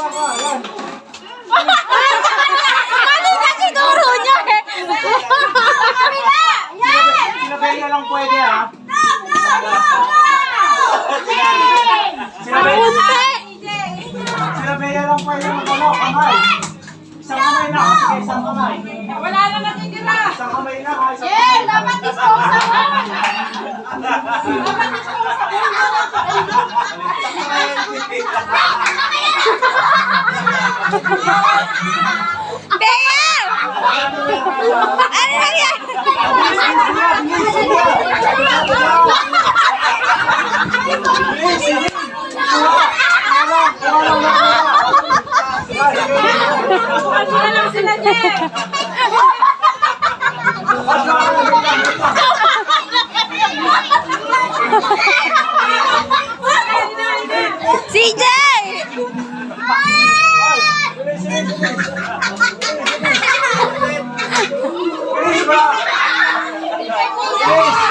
Mali na siguro niya eh. Sinabay niya lang pwede ha. Sinabay niya lang pwede yung kamay. Isang kamay na. Sige, isang kamay. Wala na natitira. Isang kamay na ha. Dapat disposable. Dale! Ano lang yan? Wala lang sila niya. CJ! Please,